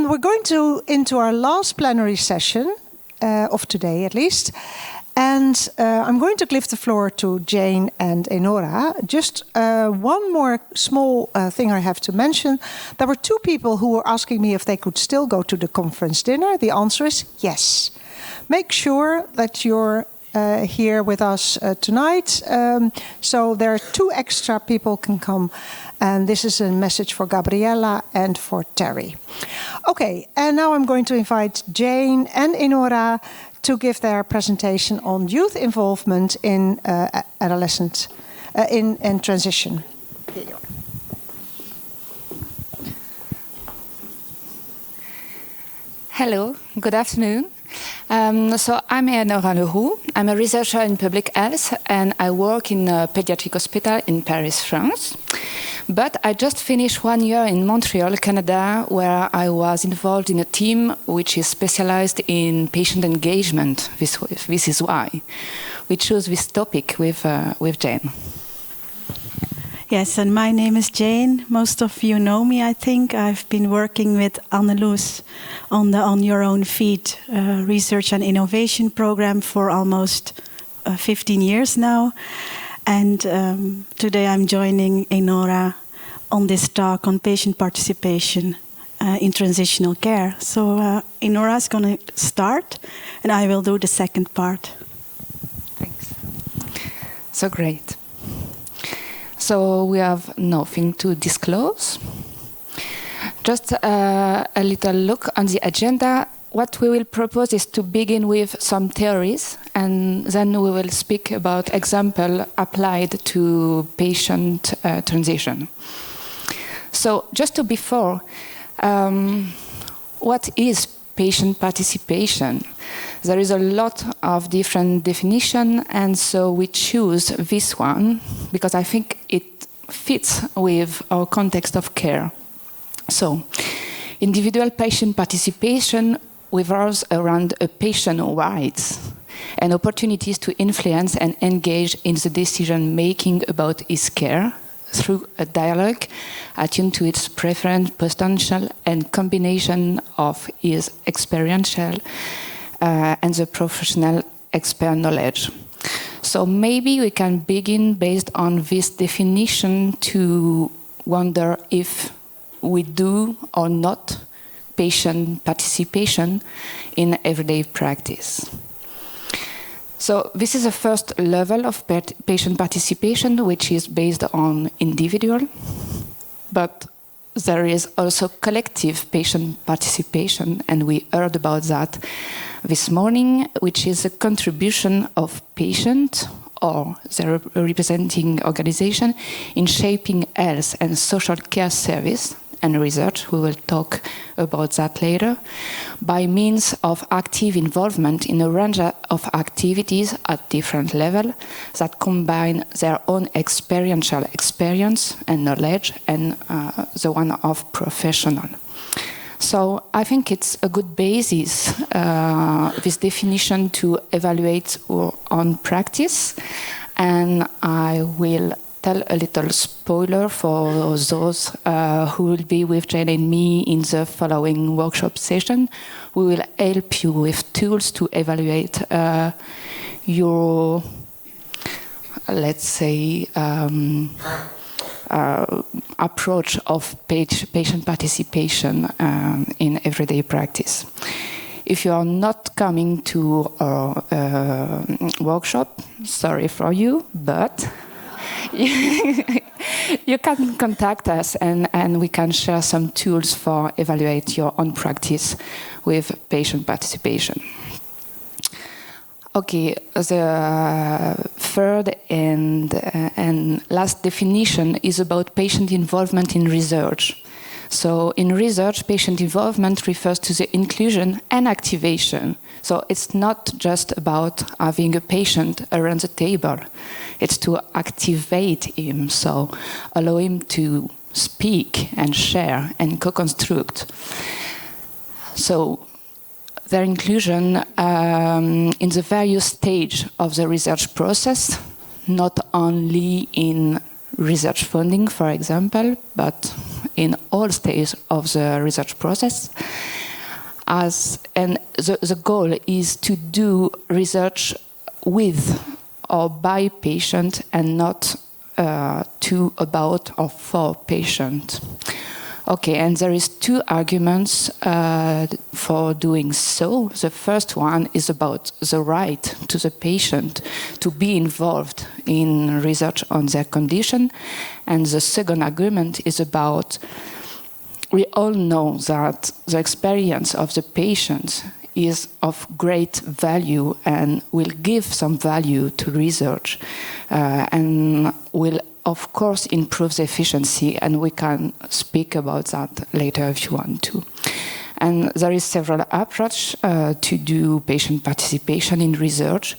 And we're going into our last plenary session of today, at least. And I'm going to give the floor to Jane and Enora. Just one more small thing I have to mention. There were two people who were asking me if they could still go to the conference dinner. The answer is yes. Make sure that you're here with us tonight. So there are two extra people can come. And this is a message for Gabriella and for Terry. Okay, and now I'm going to invite Jane and Enora to give their presentation on youth involvement in adolescent, in transition. Here you are. Hello, good afternoon. So I'm Enora le Roux. I'm a researcher in public health and I work in a pediatric hospital in Paris, France. But I just finished 1 year in Montreal, Canada, where I was involved in a team which is specialized in patient engagement. This is why we chose this topic with Jane. Yes, and my name is Jane. Most of you know me, I think. I've been working with Anneloes on the On Your Own Feet research and innovation program for almost 15 years now. And today I'm joining Enora on this talk on patient participation in transitional care. So Enora is going to start, and I will do the second part. Thanks. So great. So we have nothing to disclose. Just a little look on the agenda. What we will propose is to begin with some theories, and then we will speak about example applied to patient transition. So just to before, what is patient participation? There is a lot of different definition, and so we choose this one because I think it fits with our context of care. So, individual patient participation revolves around a patient's rights and opportunities to influence and engage in the decision-making about his care through a dialogue attuned to its preference, potential, and combination of his experiential and the professional expert knowledge. So maybe we can begin based on this definition to wonder if we do or not patient participation in everyday practice. So this is the first level of patient participation, which is based on individual, but there is also collective patient participation, and we heard about that this morning, which is a contribution of patient or their representing organization in shaping health and social care service and research, we will talk about that later, by means of active involvement in a range of activities at different levels that combine their own experiential experience and knowledge and the one of professional. So I think it's a good basis, this definition, to evaluate our own practice, and I will tell a little spoiler for those who will be with Jane and me in the following workshop session. We will help you with tools to evaluate your, let's say, approach of patient participation in everyday practice. If you are not coming to our workshop, sorry for you, but you can contact us and we can share some tools for evaluate your own practice with patient participation. Okay, the third and last definition is about patient involvement in research. So in research, patient involvement refers to the inclusion and activation. So it's not just about having a patient around the table. It's to activate him, so allow him to speak and share and co-construct. So their inclusion in the various stages of the research process, not only in research funding, for example, but in all stages of the research process, and the goal is to do research with or by patient and not to, about, or for patient. Okay, and there is two arguments for doing so. The first one is about the right to the patient to be involved in research on their condition. And the second argument is about, we all know that the experience of the patient is of great value and will give some value to research and will of course improve the efficiency, and we can speak about that later if you want to. And there is several approaches to do patient participation in research.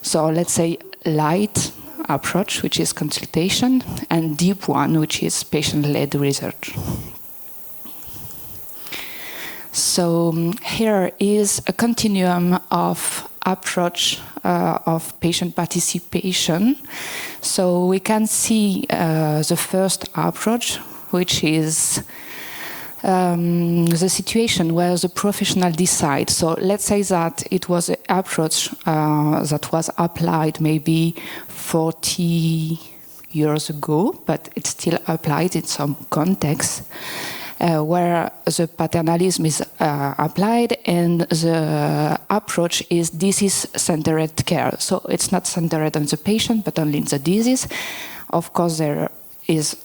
So let's say light approach, which is consultation, and deep one, which is patient-led research. So here is a continuum of approach of patient participation. So we can see the first approach, which is the situation where the professional decide. So let's say that it was an approach that was applied maybe 40 years ago, but it's still applied in some context. Where the paternalism is applied and the approach is disease-centered care. So it's not centered on the patient, but only in the disease. Of course, there is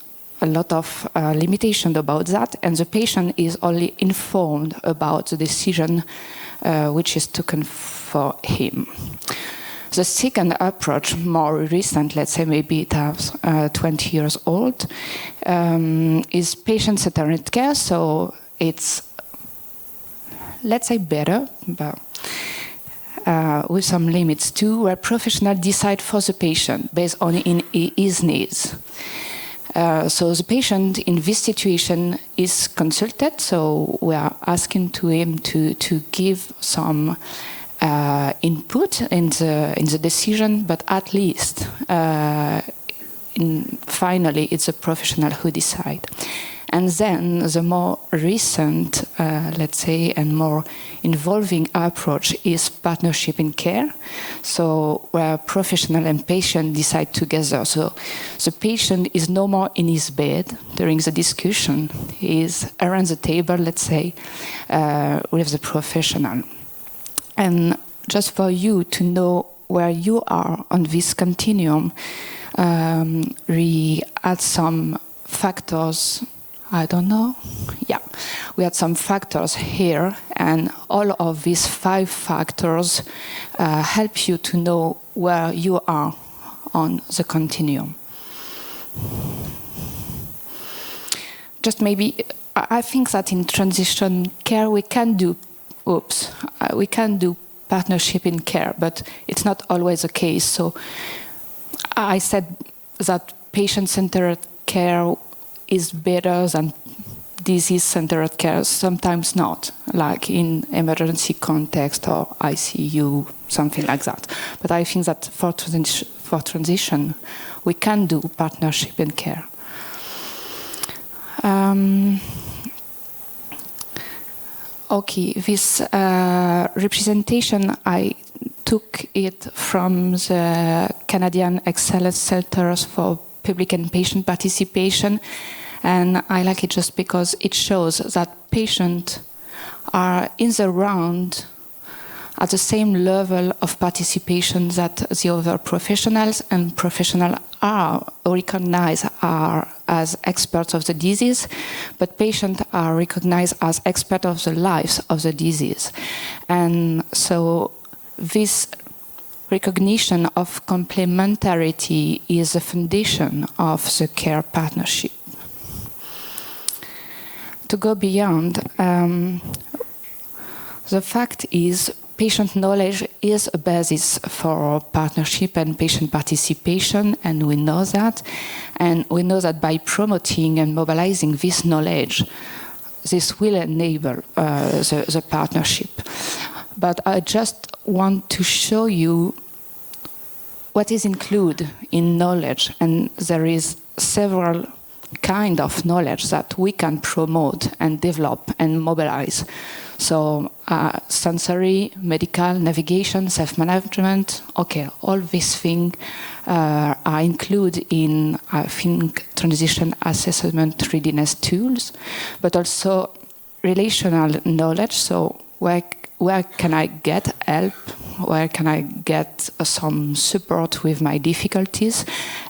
a lot of limitation about that, and the patient is only informed about the decision which is taken for him. The second approach, more recent, let's say maybe it has 20 years old, is patient-centered care. So it's, let's say, better, but with some limits too, where professionals decide for the patient based on his needs. So the patient in this situation is consulted, so we are asking to him to give some input in the decision, but at least finally it's a professional who decide. And then the more recent, let's say, and more involving approach is partnership in care. So where professional and patient decide together. So the patient is no more in his bed during the discussion. He is around the table, let's say, with the professional. And just for you to know where you are on this continuum, we add some factors. I don't know. Yeah, we had some factors here, and all of these 5 factors help you to know where you are on the continuum. Just maybe, I think that in transition care we can do partnership in care, but it's not always the case. So I said that patient-centered care is better than disease-centered care, sometimes not, like in emergency context or ICU, something like that. But I think that for transition, we can do partnership in care. Okay, this representation, I took it from the Canadian Excellence Centers for Public and Patient Participation, and I like it just because it shows that patients are in the round at the same level of participation that the other professionals, and professionals are recognized as experts of the disease, but patients are recognized as experts of the lives of the disease. And so this recognition of complementarity is the foundation of the care partnership. To go beyond, the fact is patient knowledge is a basis for partnership and patient participation, and we know that. And we know that by promoting and mobilizing this knowledge, this will enable the partnership. But I just want to show you what is included in knowledge, and there is several kind of knowledge that we can promote and develop and mobilize. So sensory, medical, navigation, self-management, okay, all these things are included in, I think, transition assessment readiness tools, but also relational knowledge. So where can I get help? Where can I get some support with my difficulties?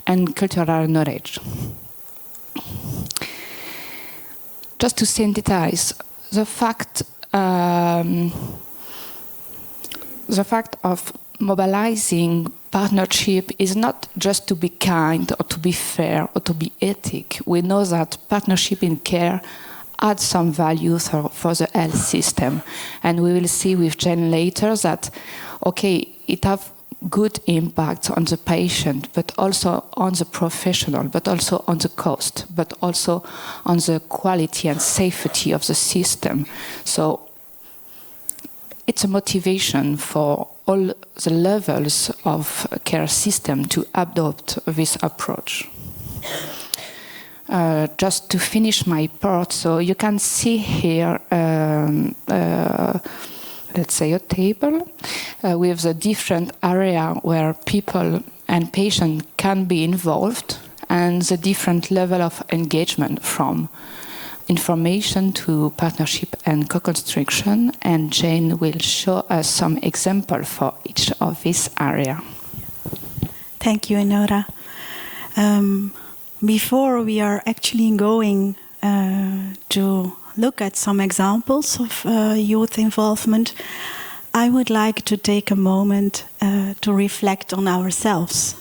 And cultural knowledge. Just to synthesize, the fact of mobilizing partnership is not just to be kind or to be fair or to be ethic. We know that partnership in care adds some value for the health system. And we will see with Jen later that, okay, it has good impact on the patient, but also on the professional, but also on the cost, but also on the quality and safety of the system. So it's a motivation for all the levels of care system to adopt this approach. Just to finish my part, so you can see here, let's say a table with the different area where people and patients can be involved and the different level of engagement from information to partnership and co-construction, and Jane will show us some example for each of these areas. Thank you, Enora. Before we are actually going to look at some examples of youth involvement, I would like to take a moment to reflect on ourselves.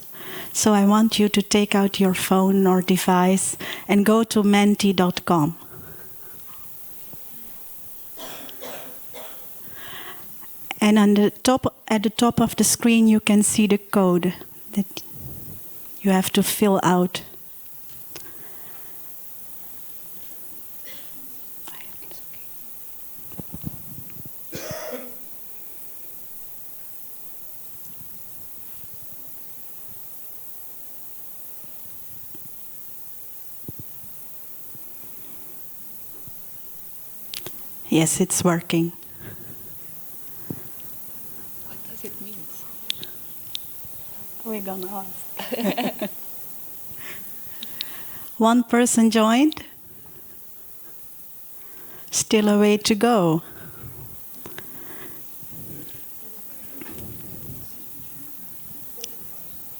So I want you to take out your phone or device and go to menti.com. And at the top of the screen, you can see the code that you have to fill out. Yes, it's working. What does it mean? We're gonna ask. One person joined. Still a way to go.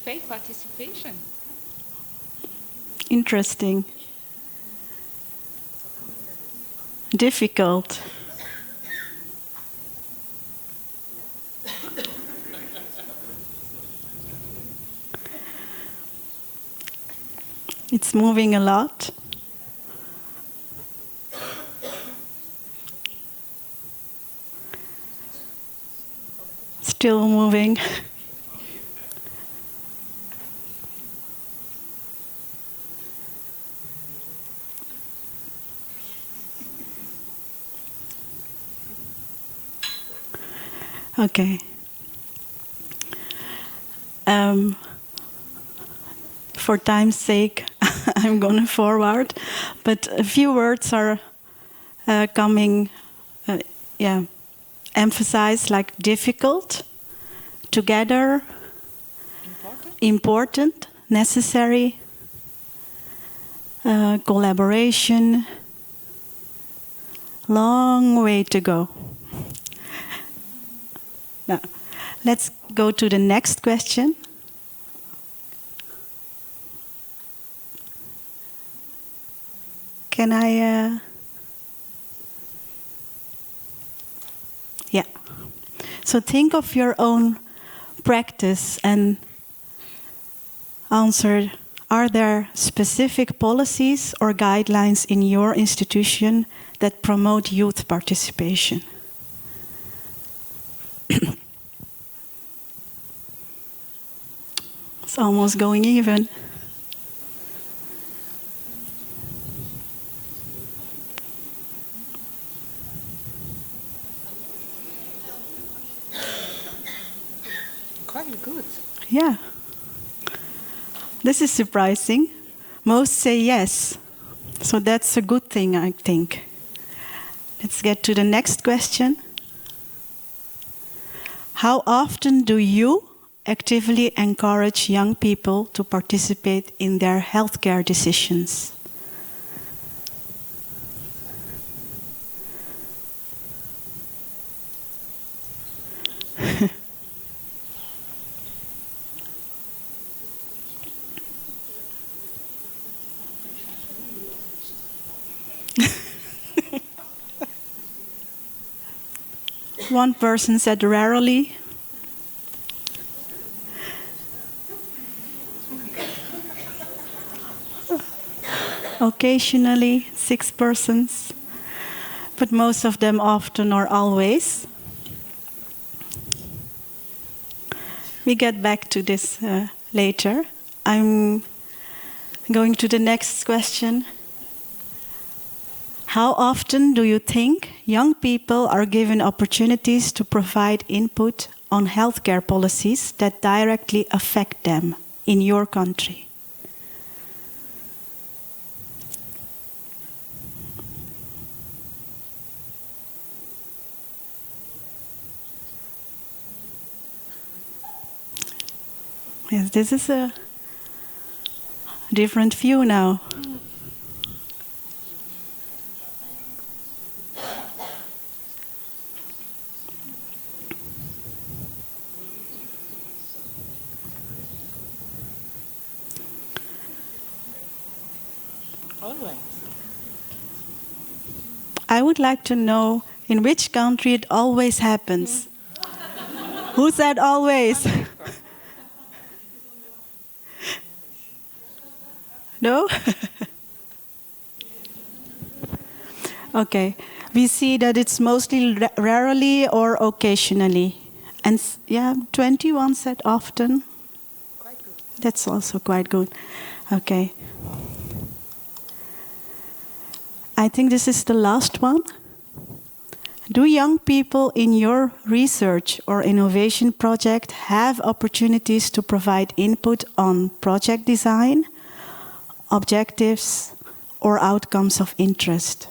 Fake participation. Interesting. Difficult. It's moving a lot. Still moving. Okay. For time's sake, I'm going to forward, but a few words are coming, emphasized, like difficult, together, important, necessary, collaboration, long way to go. Now, let's go to the next question. Can I? Yeah. So think of your own practice and answer, are there specific policies or guidelines in your institution that promote youth participation? It's almost going even. Quite good. Yeah. This is surprising. Most say yes. So that's a good thing, I think. let's get to the next question. How often do you actively encourage young people to participate in their healthcare decisions? One person said rarely. Occasionally, 6 persons, but most of them often or always. We get back to this later. I'm going to the next question. How often do you think young people are given opportunities to provide input on healthcare policies that directly affect them in your country? Yes, this is a different view now. Always. I would like to know in which country it always happens. Who said always? No? Okay. We see that it's mostly rarely or occasionally. And yeah, 21 said often. Quite good. That's also quite good. Okay. I think this is the last one. Do young people in your research or innovation project have opportunities to provide input on project design, objectives, or outcomes of interest?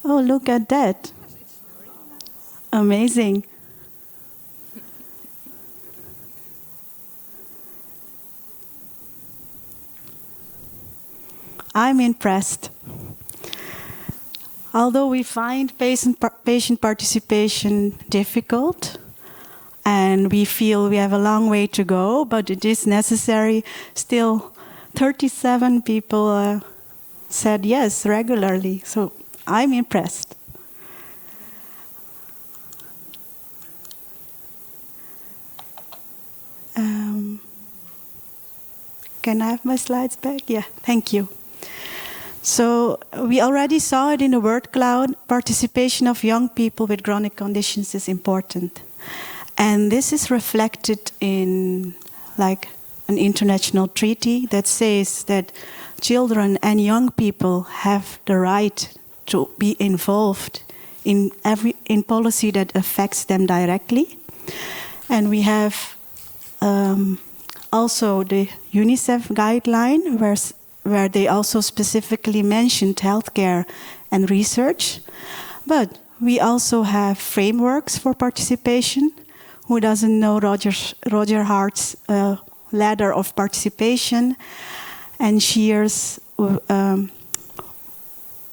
Oh, look at that. Amazing. I'm impressed. Although we find patient participation difficult, and we feel we have a long way to go, but it is necessary. Still, 37 people said yes regularly, so I'm impressed. Can I have my slides back? Yeah, thank you. So we already saw it in the word cloud. Participation of young people with chronic conditions is important. And this is reflected in like an international treaty that says that children and young people have the right to be involved in policy that affects them directly. And we have also the UNICEF guideline where they also specifically mentioned healthcare and research. But we also have frameworks for participation. Who doesn't know Roger Hart's ladder of participation and Shear's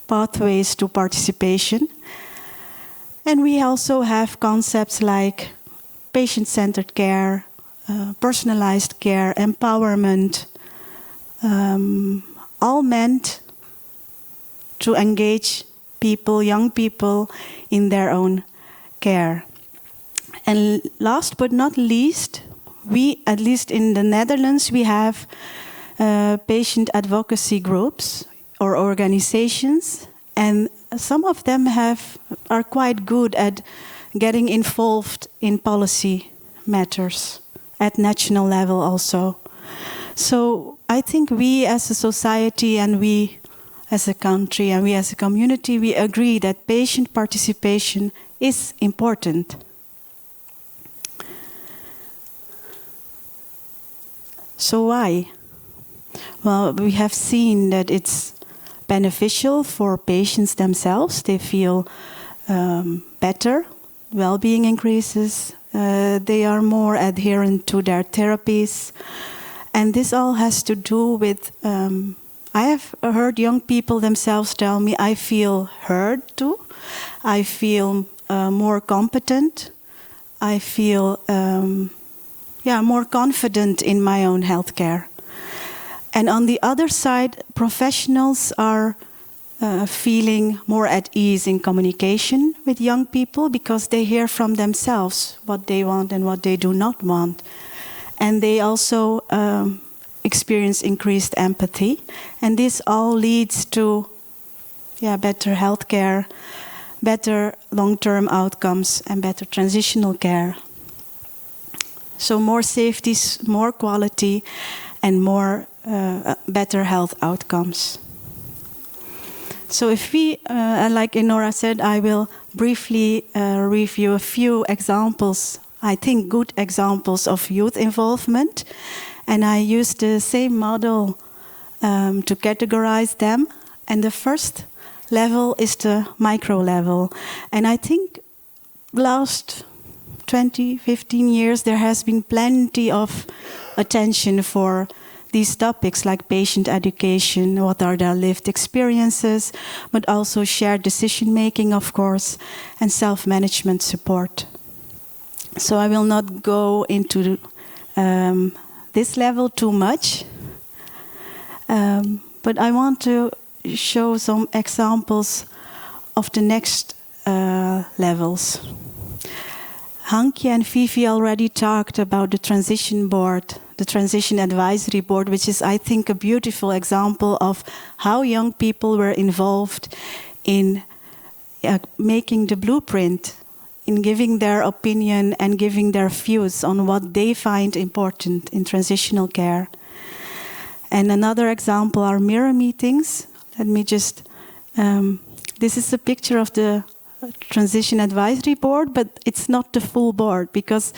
pathways to participation? And we also have concepts like patient-centered care, personalized care, empowerment, all meant to engage people, young people, in their own care. And last but not least, we, at least in the Netherlands, we have patient advocacy groups or organizations, and some of them are quite good at getting involved in policy matters at national level also. So I think we as a society and we as a country and we as a community, we agree that patient participation is important. So why? Well, we have seen that it's beneficial for patients themselves. They feel better, well-being increases, they are more adherent to their therapies. And this all has to do with, I have heard young people themselves tell me, I feel heard too. I feel more competent. I feel more confident in my own healthcare. And on the other side, professionals are feeling more at ease in communication with young people because they hear from themselves what they want and what they do not want. And they also experience increased empathy. And this all leads to better healthcare, better long-term outcomes, and better transitional care. So more safety, more quality, and more better health outcomes. So if we, like Enora said, I will briefly review a few examples, I think good examples of youth involvement. And I used the same model to categorize them. And the first level is the micro level. And I think last 20, 15 years, there has been plenty of attention for these topics like patient education, what are their lived experiences, but also shared decision-making, of course, and self-management support. So I will not go into this level too much, but I want to show some examples of the next levels. Hankie and Vivi already talked about the transition board, the transition advisory board, which is, I think, a beautiful example of how young people were involved in making the blueprint, in giving their opinion and giving their views on what they find important in transitional care. And another example are mirror meetings. Let me just, this is a picture of the Transition Advisory Board, but it's not the full board because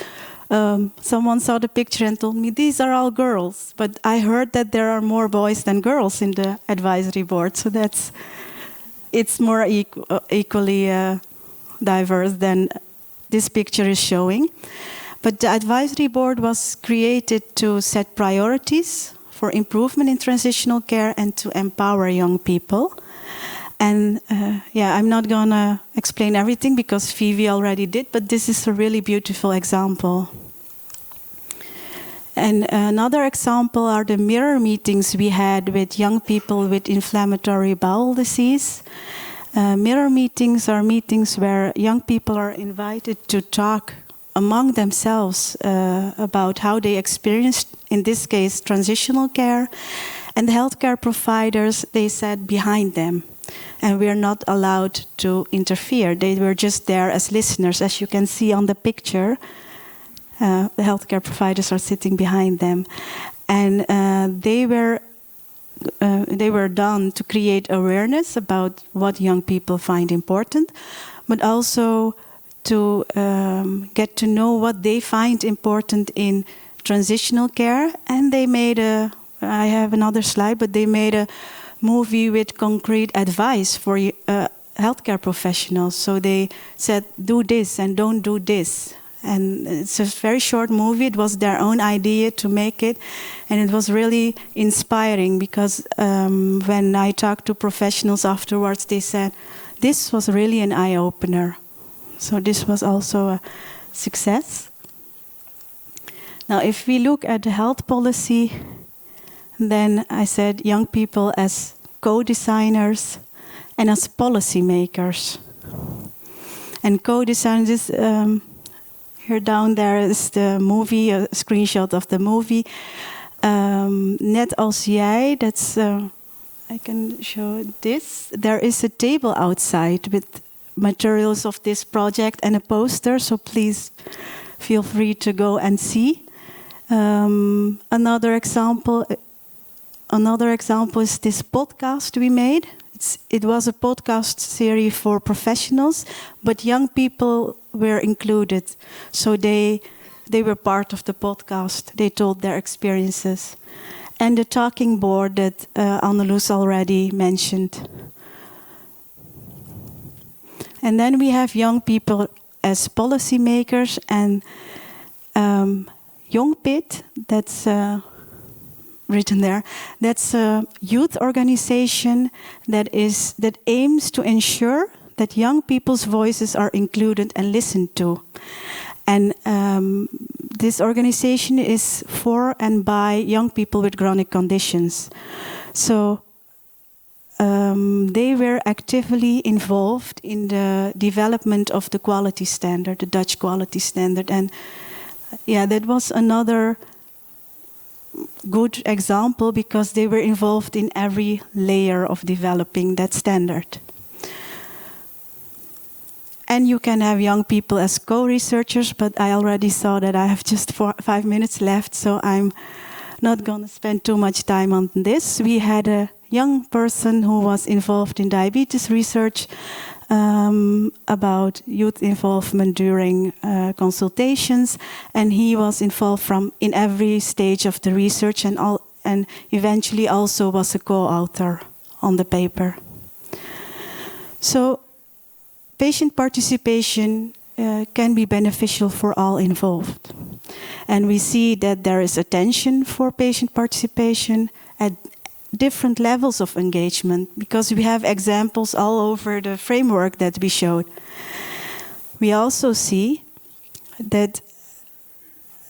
someone saw the picture and told me these are all girls. But I heard that there are more boys than girls in the advisory board, so it's more equally diverse than this picture is showing. But the advisory board was created to set priorities for improvement in transitional care and to empower young people. And I'm not going to explain everything because Vivi already did, but this is a really beautiful example. And another example are the mirror meetings we had with young people with inflammatory bowel disease. Mirror meetings are meetings where young people are invited to talk among themselves about how they experienced, in this case, transitional care. And the healthcare providers, they sat behind them. And we are not allowed to interfere. They were just there as listeners. As you can see on the picture, the healthcare providers are sitting behind them. And they were done to create awareness about what young people find important, but also to get to know what they find important in transitional care. And they made I have another slide, but they made a movie with concrete advice for healthcare professionals. So they said, do this and don't do this. And it's a very short movie. It was their own idea to make it. And it was really inspiring because when I talked to professionals afterwards, they said, this was really an eye-opener. So this was also a success. Now, if we look at the health policy, then I said young people as co-designers and as policy makers. And co-designers, here down there is the movie, a screenshot of the movie. Net als jij, that's, I can show this. There is a table outside with materials of this project and a poster, so please feel free to go and see. Another example is this podcast we made. It was a podcast series for professionals, but young people were included. So they were part of the podcast. They told their experiences. and the talking board that Anneloes already mentioned. And then we have young people as policymakers, and Young Pit, that's written there. That's a youth organization that aims to ensure that young people's voices are included and listened to. And this organization is for and by young people with chronic conditions. So they were actively involved in the development of the quality standard, the Dutch quality standard. And yeah, that was another good example because they were involved in every layer of developing that standard. And you can have young people as co-researchers, but I already saw that I have just 5 minutes left, so I'm not going to spend too much time on this. We had a young person who was involved in diabetes research about youth involvement during consultations, and he was involved in every stage of the research, and eventually also was a co-author on the paper. So patient participation can be beneficial for all involved, and we see that there is attention for patient participation at different levels of engagement, because we have examples all over the framework that we showed. We also see that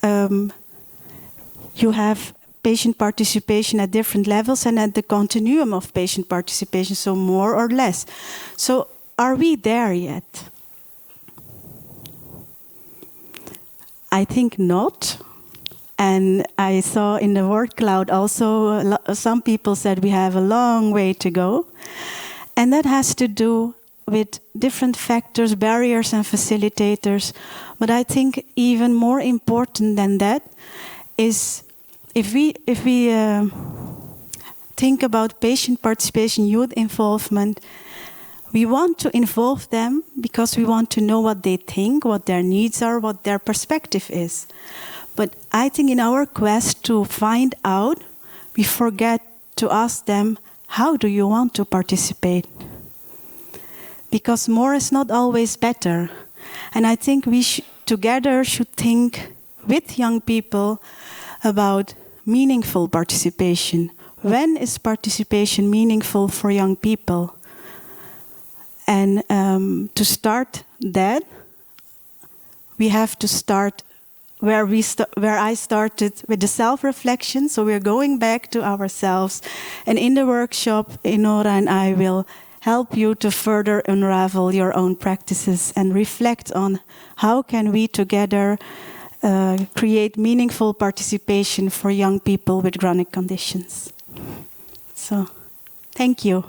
you have patient participation at different levels and at the continuum of patient participation, so more or less. So are we there yet? I think not. And I saw in the word cloud also some people said we have a long way to go. And that has to do with different factors, barriers and facilitators. But I think even more important than that is if we think about patient participation, youth involvement, we want to involve them because we want to know what they think, what their needs are, what their perspective is. But I think in our quest to find out, we forget to ask them, how do you want to participate? Because more is not always better. And I think we together should think with young people about meaningful participation. When is participation meaningful for young people? And to start that, we have to start where I started with the self-reflection. So we're going back to ourselves. And in the workshop, Enora and I will help you to further unravel your own practices and reflect on how can we together create meaningful participation for young people with chronic conditions. So, thank you.